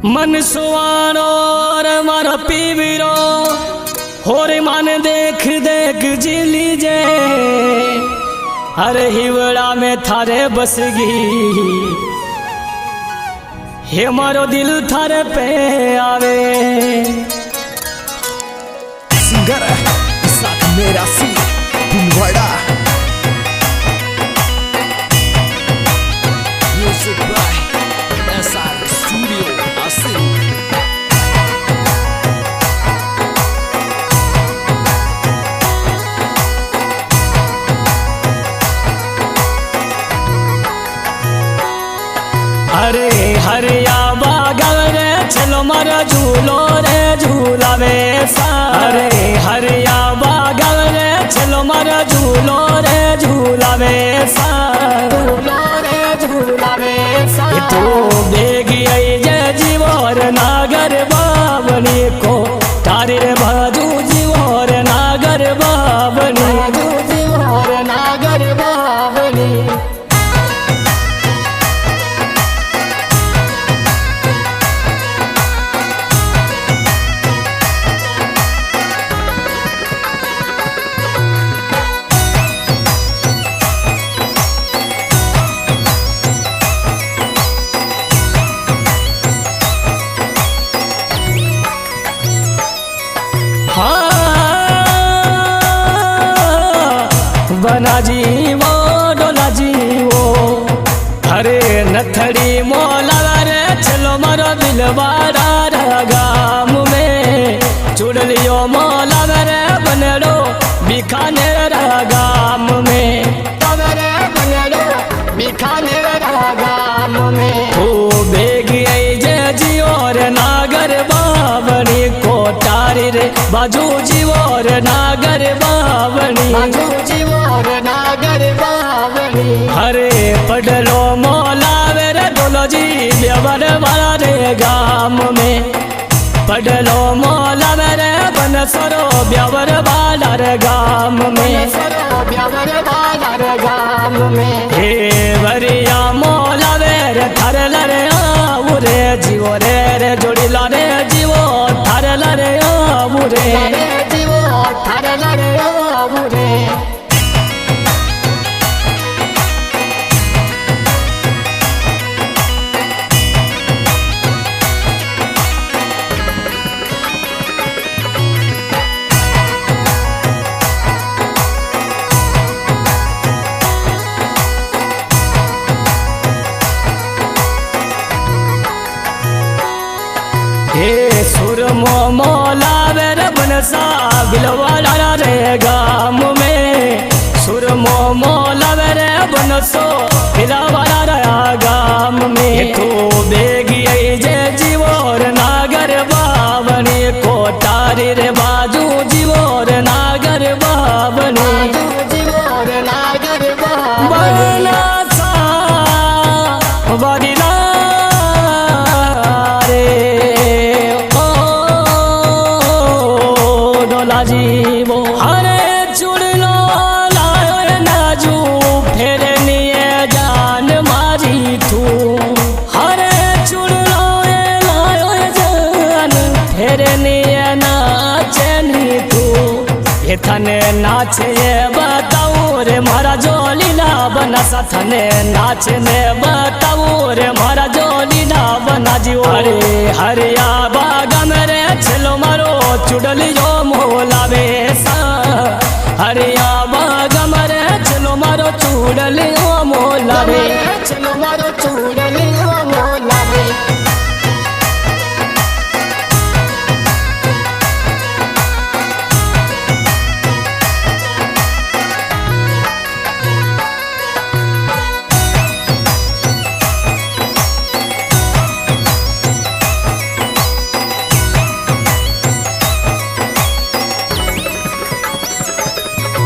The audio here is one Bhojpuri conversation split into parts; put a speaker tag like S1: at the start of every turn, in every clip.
S1: मन सुवानो रे मारा पीवीरो होरे मन देख देख जी लीजे। अरे हिवड़ा में थारे बस गई हे मारो दिल थारे पे आवे।
S2: सिंगर साथ मेरा सी Bhilwara music by SR studio Asif.
S1: अरे हरिया बागल रे चलो मारा झूलो रे झूलावे सा। अरे हरिया बागल रे चलो मारा झूलो रे झूलावे सा। झूलो रे झूलावे सा। तो बेगी आई जय जीवर नागर बावनी को तारी रे बाजू जीवर नागर बावनी। बाजू जीवर नागर बावनी। बना जीवो डोला जीवो हरे नथड़ी मोला रे चलो मारो दिलवाड़ा गाम में। चुड़लियो मोला रे बनेड़ो बीकानेर गाम में। तवरे बनेड़ो बीकानेर गाम में। ओ बेगी आई जे जियो रे नागर बावनी को तारी रे बाजू जीवो रे नागर बावनी। बाजू जीवो रे नागर बावनी। हरे पडलो मोला रे डोलो जी ब्यावर वाला रे गाम में। पडलो मोला रे बनसरो ब्यावर वाला रे गाम में। ब्यावर वाला रे गाम में। हे वरिया मोला रे थरल रे आऊ रे जीवो रे जोड़िला रे जीवो थरल रे आऊ रे जीवो थरल रे आऊ रे। हे सुरमो मोला रे बनसा बिलवाड़ा रे गाम में। सुरमो मोला रे बनसो बिलवाड़ा रे गाम में। तो बेगी आई जे जीवोर नागर बावनी को तारी रे बाजू जीवोर नागर बावनी। जीवोर नागर बावनी बदिला जीवो हरे चुड़लो लायो नाजू फेर निये जान मारी तू। हरे चुड़लो लायो जान फेर निये नाचनी तू। ये थने नाचे ये बताऊ रे मारा जोलीला बना सा। थने नाचने बताऊ रे मारा जोलीला बना जीवो। अरे हरिया बागा मेरे चलो मारो चुड़लियो मोलावे सा। हरिया बागा मरे चलो मारो चुड़लियो मोलावे। चलो मारो चुड़लियो मोलावे।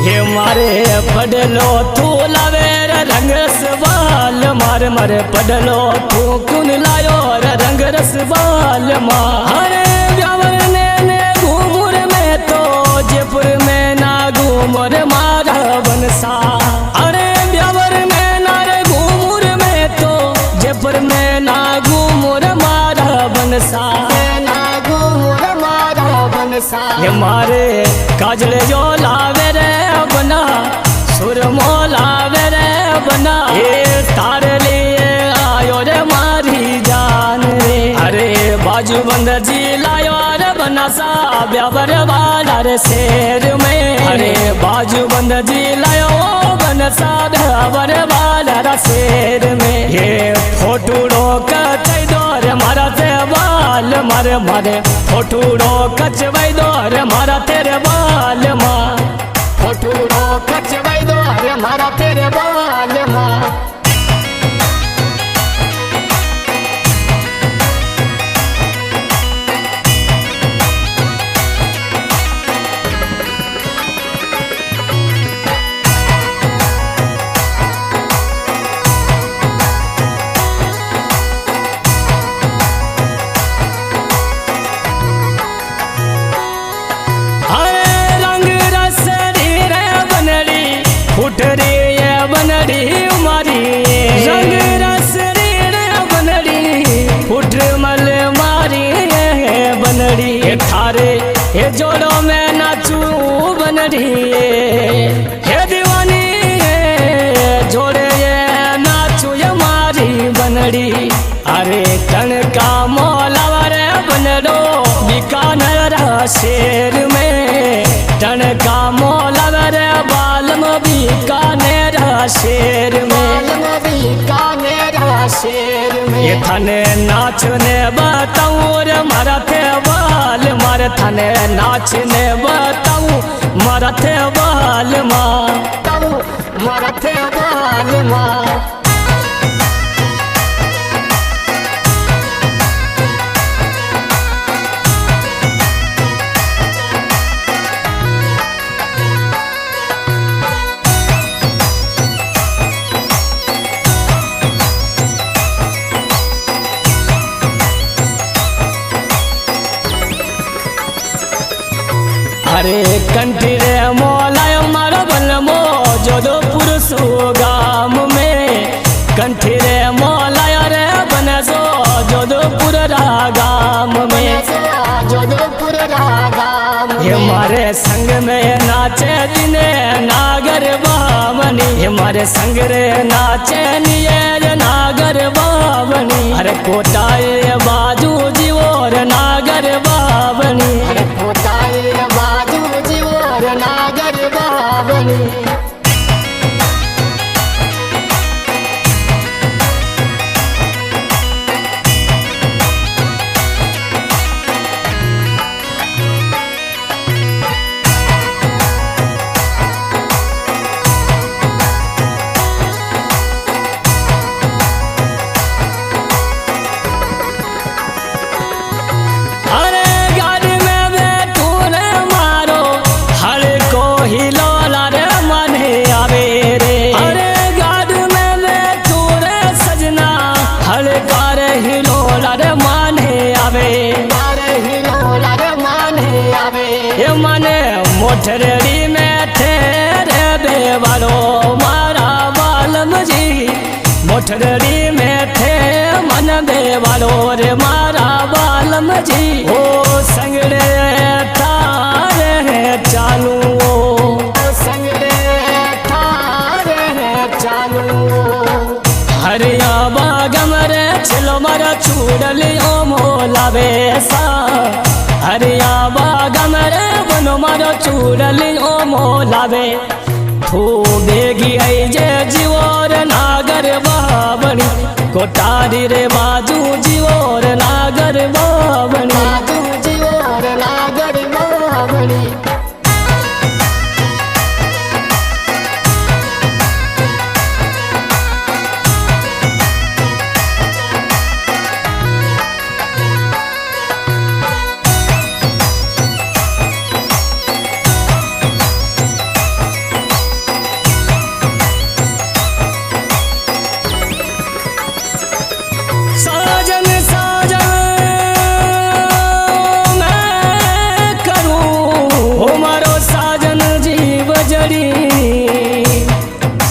S1: हे मारे पडलो तू लावे रंग रसवाल मार मारे पडलो तू कुन लायो रंग रसवाल मारे। ब्यावर ने घूमुर में तो जयपुर में ना घूमुर मारा बनसा। अरे ब्यावर में ना रे घूमुर में तो जयपुर में ना घूमुर मारा बनसा। ये मारे काजल जो लावे रे बना सुरमो लावे रे बना ये तारे लिए आयो रे मारी जान रे अरे बाजू बंद जी लायो रे बना सा ब्यावर वाला रे शेर में अरे बाजू बंद जी लायो बन सा ब्यावर वाला रे शेर में ये फोटो रोक दौर मारा ते बाल मारे मारे फोटो रोक दौर मारा तेरे बाल माँ फोटो रोक दौर मारा तेरे बाल माँ फुट रे ये बनड़ी मारी रंग रस रे बनड़ी फुट मल मारी बनड़ी थारे हे जोड़ो में नाचू बनड़ी हे दीवानी जोड़े ये नाचू ये मारी बनड़ी अरे तन का मोलावर बनड़ो बीकानेर शेर में तन का मोलावर बालम बीकानेर शेर में बीकानेर शेर में ये थाने नाचने बताऊं रे मारा थे बाल मारे थाने नाचने बताऊं मारा थे बाल माँ मारा थे बाल माँ अरे कंठी रे मोलायो मारो बलमो जोधपुर सुगाम में कंठी रे मोलायो रे बनसो जोधपुर रागाम में जोधपुर रागाम ये मारे संग में नाचे दिने नागर बावनी ये मारे संग रे नाचे निये नागर बावनी अरे कोटाए बाजू जीवोर नागर बावनी अरे कोटाए बाजू जीवोर नागर बावनी ये मने मोटरड़ी में ठहरे बेवालो मारा बालम जी मोटरड़ी में थे मन बेवालो रे मारा बालम जी ओ संगड़े थारे चालू संगड़े थारे चालू हरिया बागम रे चलो मारा चूड़लियो मोलावे सा हरिया बागम रे बनो मारो चूड़लियो मोलावे थू बेगी आई जे जीवोर नागर बावनी कोटारी रे बाजू जीवोर नागर बावनी बाजू जीवोर नागर बावनी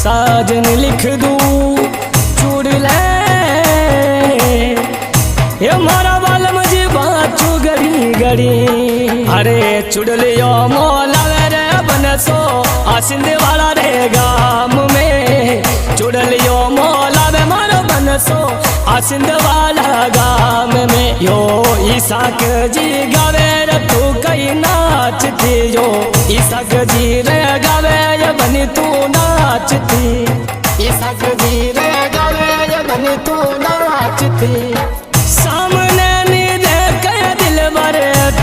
S1: साजन लिख दूं चूड़ ले ये मारा बालम जी बाचू गड़ी गड़ी अरे चुड़लियो मोलावे रे बनसो आसिंद वाला रे गाम में चुड़लियो मोलावे मारो बनसो आसिंद वाला गाम में यो ईसाक जी गावे रे तू कई नाचती यो ईसाक जी रे गावे ये बनी तू नाचती ईसाक जी रे गावे ये बनी तू नाचती सामने नी देख दिल भर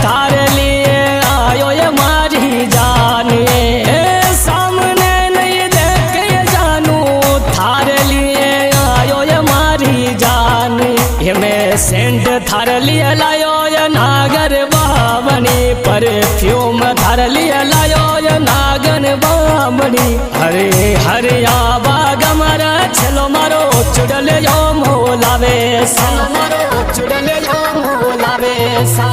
S1: तारे लिए आयो ये मारी जान ये सामने नहीं देख जानू थारे लिए आयो ये मारी जान ये मैं सेंट थारे लिए लायो ये नागर बावनी परफ्यूम थारे लिए लायो ये नागन बावनी हरे हरिया बाग मारा चलो मारो चुड़ले यो मोलावे सा मारो चुड़ले यो मोलावे सा।